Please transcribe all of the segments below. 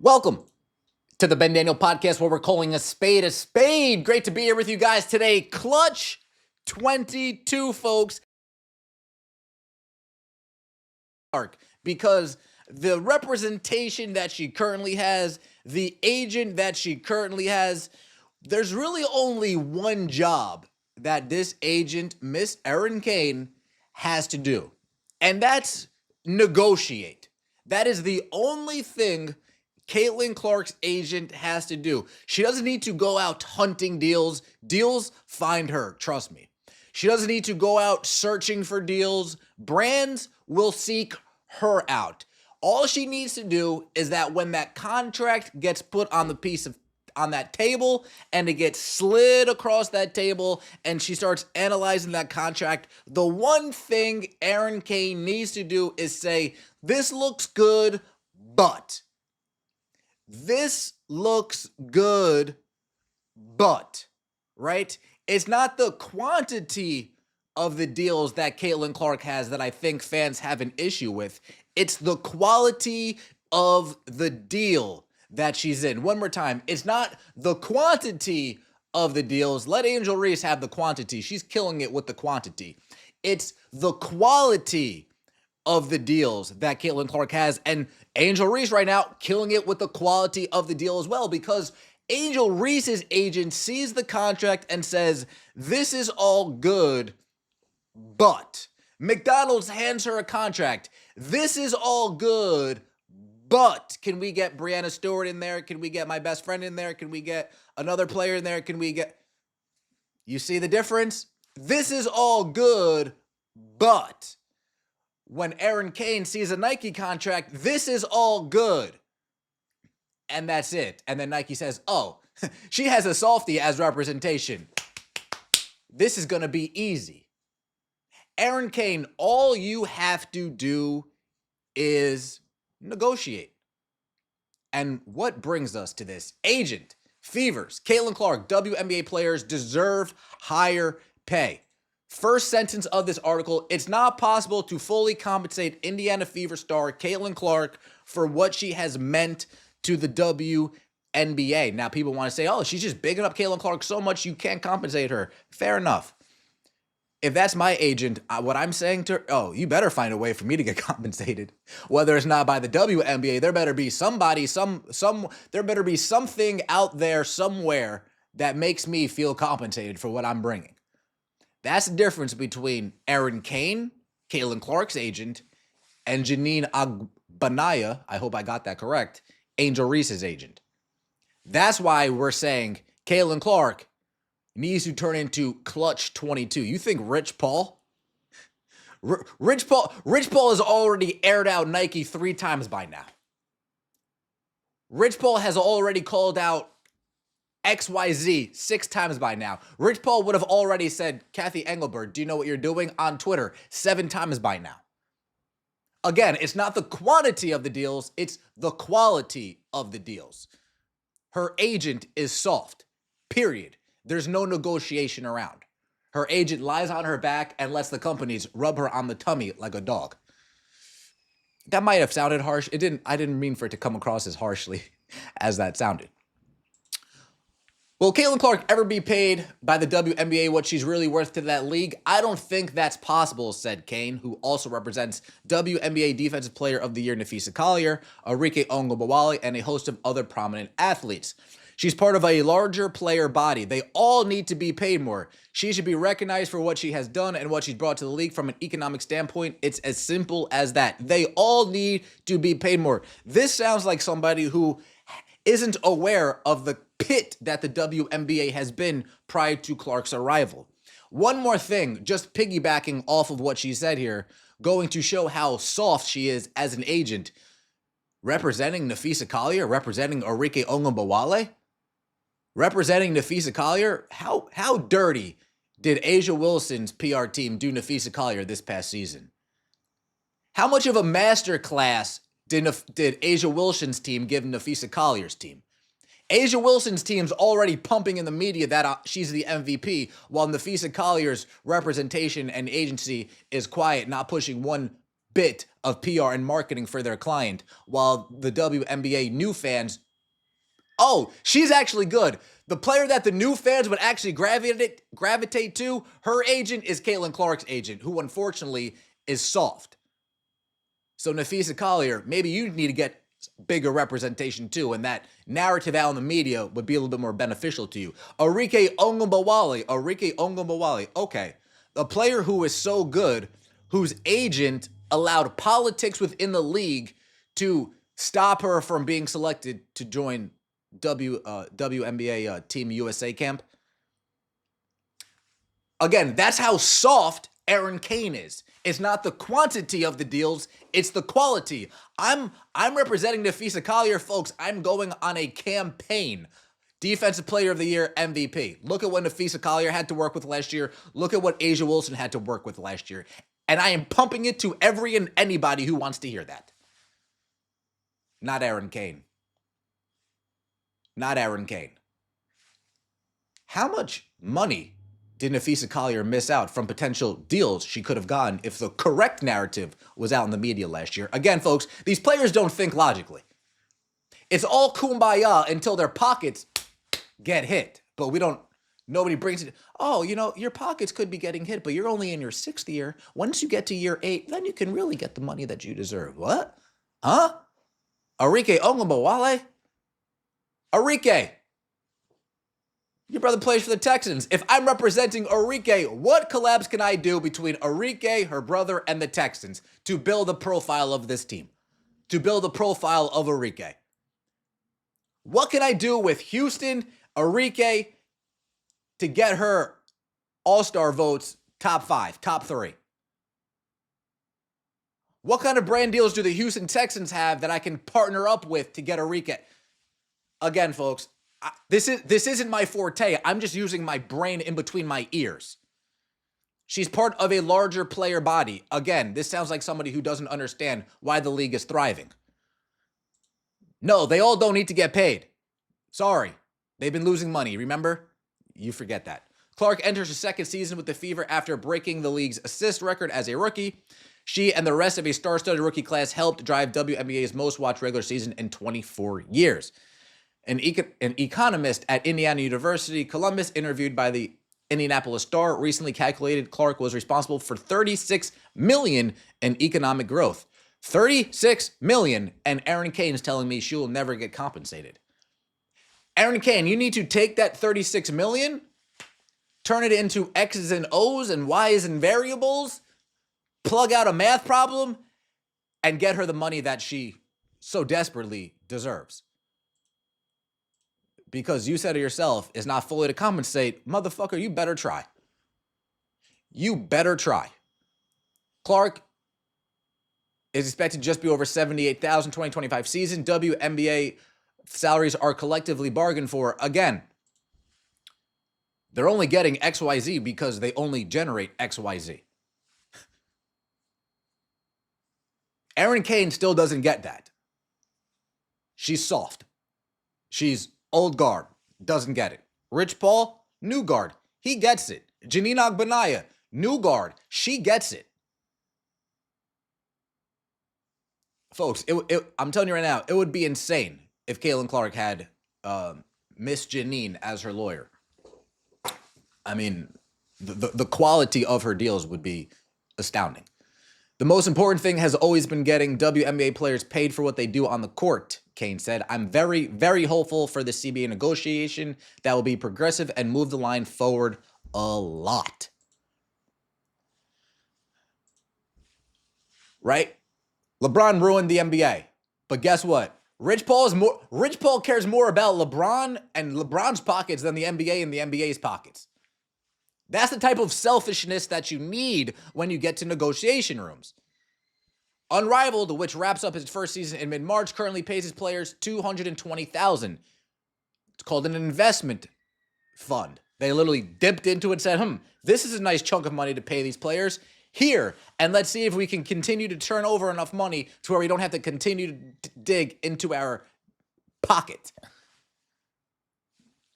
Welcome to the Ben Daniel podcast where we're calling a spade a spade. Great to be here with you guys today. Clutch 22, folks. Because the representation that she currently has, the agent that she currently has, there's really only one job that this agent, Miss Erin Kane, has to do. And that's negotiate. That is the only thing Caitlin Clark's agent has to do. She doesn't need to go out hunting deals. Deals find her, trust me. She doesn't need to go out searching for deals. Brands will seek her out. All she needs to do is that when that contract gets put on that table and it gets slid across that table and she starts analyzing that contract, the one thing Erin Kane needs to do is say, this looks good, but. This looks good, but, right? It's not the quantity of the deals that Caitlin Clark has that I think fans have an issue with. It's the quality of the deal that she's in. One more time, it's not the quantity of the deals. Let Angel Reese have the quantity. She's killing it with the quantity. It's the quality of the deals that Caitlin Clark has, and Angel Reese right now killing it with the quality of the deal as well, because Angel Reese's agent sees the contract and says, this is all good, but McDonald's hands her a contract. This is all good, but can we get Brianna Stewart in there? Can we get my best friend in there? Can we get another player in there? You see the difference? This is all good, but when Erin Kane sees a Nike contract, this is all good. And that's it. And then Nike says, oh, she has a softie as representation. This is going to be easy. Erin Kane, all you have to do is negotiate. And what brings us to this? Agent, fevers, Caitlin Clark, WNBA players deserve higher pay. First sentence of this article, it's not possible to fully compensate Indiana Fever star Caitlin Clark for what she has meant to the WNBA. Now, people want to say, oh, she's just bigging up Caitlin Clark so much you can't compensate her. Fair enough. If that's my agent, what I'm saying to her, oh, you better find a way for me to get compensated. Whether it's not by the WNBA, there better be somebody, there better be something out there somewhere that makes me feel compensated for what I'm bringing. That's the difference between Erin Kane, Caitlin Clark's agent, and Janine Agbanaya, I hope I got that correct, Angel Reese's agent. That's why we're saying Caitlin Clark needs to turn into Clutch 22. You think Rich Paul? Rich Paul has already aired out Nike 3 times by now. Rich Paul has already called out XYZ 6 times by now. Rich Paul would have already said, Kathy Engelberg, do you know what you're doing? On Twitter 7 times by now. Again, it's not the quantity of the deals, it's the quality of the deals. Her agent is soft, period. There's no negotiation around. Her agent lies on her back and lets the companies rub her on the tummy like a dog. That might have sounded harsh. I didn't mean for it to come across as harshly as that sounded. Will Caitlin Clark ever be paid by the WNBA what she's really worth to that league? I don't think that's possible, said Kane, who also represents WNBA Defensive Player of the Year Nafisa Collier, Arike Ongogbowale, and a host of other prominent athletes. She's part of a larger player body. They all need to be paid more. She should be recognized for what she has done and what she's brought to the league from an economic standpoint. It's as simple as that. They all need to be paid more. This sounds like somebody who isn't aware of the pit that the WNBA has been prior to Clark's arrival. One more thing, just piggybacking off of what she said here, going to show how soft she is as an agent. Representing Nafisa Collier, representing Arike Ongogbowale, representing Nafisa Collier. How dirty did A'ja Wilson's PR team do Nafisa Collier this past season? How much of a masterclass did A'ja Wilson's team give Nafisa Collier's team? A'ja Wilson's team's already pumping in the media that she's the MVP, while Nafisa Collier's representation and agency is quiet, not pushing one bit of PR and marketing for their client, while the WNBA new fans, oh, she's actually good. The player that the new fans would actually gravitate to, her agent is Caitlin Clark's agent, who unfortunately is soft. So Nafisa Collier, maybe you need to get bigger representation too, and that narrative out in the media would be a little bit more beneficial to you. Arike Ongumbawale, okay. A player who is so good, whose agent allowed politics within the league to stop her from being selected to join WNBA Team USA camp. Again, that's how soft Erin Kane is. It's not the quantity of the deals, it's the quality. I'm representing Nafisa Collier, folks. I'm going on a campaign. Defensive Player of the Year, MVP. Look at what Nafisa Collier had to work with last year. Look at what A'ja Wilson had to work with last year. And I am pumping it to every and anybody who wants to hear that. Not Erin Kane. Not Erin Kane. How much money did Nafisa Collier miss out from potential deals she could have gotten if the correct narrative was out in the media last year? Again, folks, these players don't think logically. It's all kumbaya until their pockets get hit. But nobody brings it. Oh, your pockets could be getting hit, but you're only in your 6th year. Once you get to year 8, then you can really get the money that you deserve. What? Huh? Arike Ongumbawale? Arike, your brother plays for the Texans. If I'm representing Arike, what collabs can I do between Arike, her brother, and the Texans to build a profile of this team? To build a profile of Arike? What can I do with Houston, Arike, to get her all-star votes top 5, top 3? What kind of brand deals do the Houston Texans have that I can partner up with to get Arike? Again, folks, this isn't my forte. I'm just using my brain in between my ears. She's part of a larger player body. Again, this sounds like somebody who doesn't understand why the league is thriving. No, they all don't need to get paid. Sorry. They've been losing money, remember? You forget that. Clark enters her 2nd season with the Fever after breaking the league's assist record as a rookie. She and the rest of a star-studded rookie class helped drive WNBA's most-watched regular season in 24 years. An economist at Indiana University, Columbus, interviewed by the Indianapolis Star, recently calculated Clark was responsible for $36 million in economic growth. $36 million, and Erin Kane is telling me she will never get compensated. Erin Kane, you need to take that $36 million, turn it into X's and O's and Y's and variables, plug out a math problem, and get her the money that she so desperately deserves. Because you said it yourself, is not fully to compensate. Motherfucker, you better try. You better try. Clark is expected to just be over $78,000 2025 season. WNBA salaries are collectively bargained for. Again, they're only getting XYZ because they only generate XYZ. Erin Kane still doesn't get that. She's soft. She's old guard, doesn't get it. Rich Paul, new guard, he gets it. Janine Agbanaya, new guard, she gets it. Folks, I'm telling you right now, it would be insane if Caitlin Clark had Miss Janine as her lawyer. I mean, the quality of her deals would be astounding. The most important thing has always been getting WNBA players paid for what they do on the court, Kane said. I'm very, very hopeful for the CBA negotiation that will be progressive and move the line forward a lot. Right? LeBron ruined the NBA. But guess what? Rich Paul cares more about LeBron and LeBron's pockets than the NBA and the NBA's pockets. That's the type of selfishness that you need when you get to negotiation rooms. Unrivaled, which wraps up its first season in mid-March, currently pays its players $220,000. It's called an investment fund. They literally dipped into it and said, this is a nice chunk of money to pay these players. Here, and let's see if we can continue to turn over enough money to where we don't have to continue to dig into our pocket.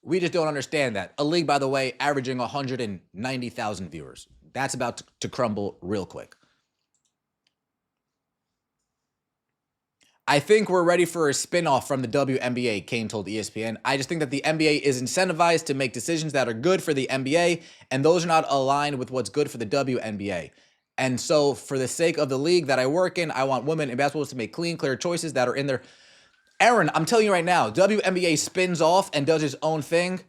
We just don't understand that. A league, by the way, averaging 190,000 viewers. That's about to crumble real quick. I think we're ready for a spinoff from the WNBA, Kane told ESPN. I just think that the NBA is incentivized to make decisions that are good for the NBA, and those are not aligned with what's good for the WNBA. And so, for the sake of the league that I work in, I want women in basketball to make clean, clear choices that are in there. Aaron, I'm telling you right now, WNBA spins off and does its own thing.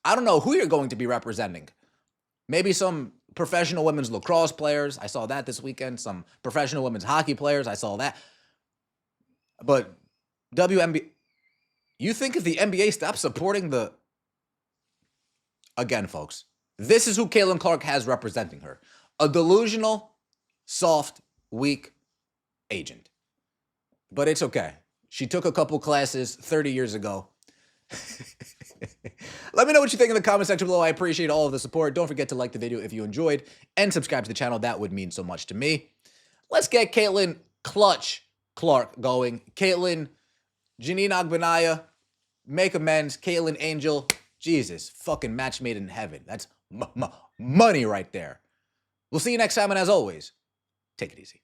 I don't know who you're going to be representing. Maybe some professional women's lacrosse players. I saw that this weekend. Some professional women's hockey players. I saw that. But WNBA, you think if the NBA stops supporting the... Again, folks, this is who Caitlin Clark has representing her. A delusional, soft, weak agent. But it's okay. She took a couple classes 30 years ago. Let me know what you think in the comment section below. I appreciate all of the support. Don't forget to like the video if you enjoyed and subscribe to the channel. That would mean so much to me. Let's get Caitlin Clutch Clark going. Caitlin, Janine Agbanaya, make amends. Caitlin Angel, Jesus, fucking match made in heaven. That's money right there. We'll see you next time, and as always, take it easy.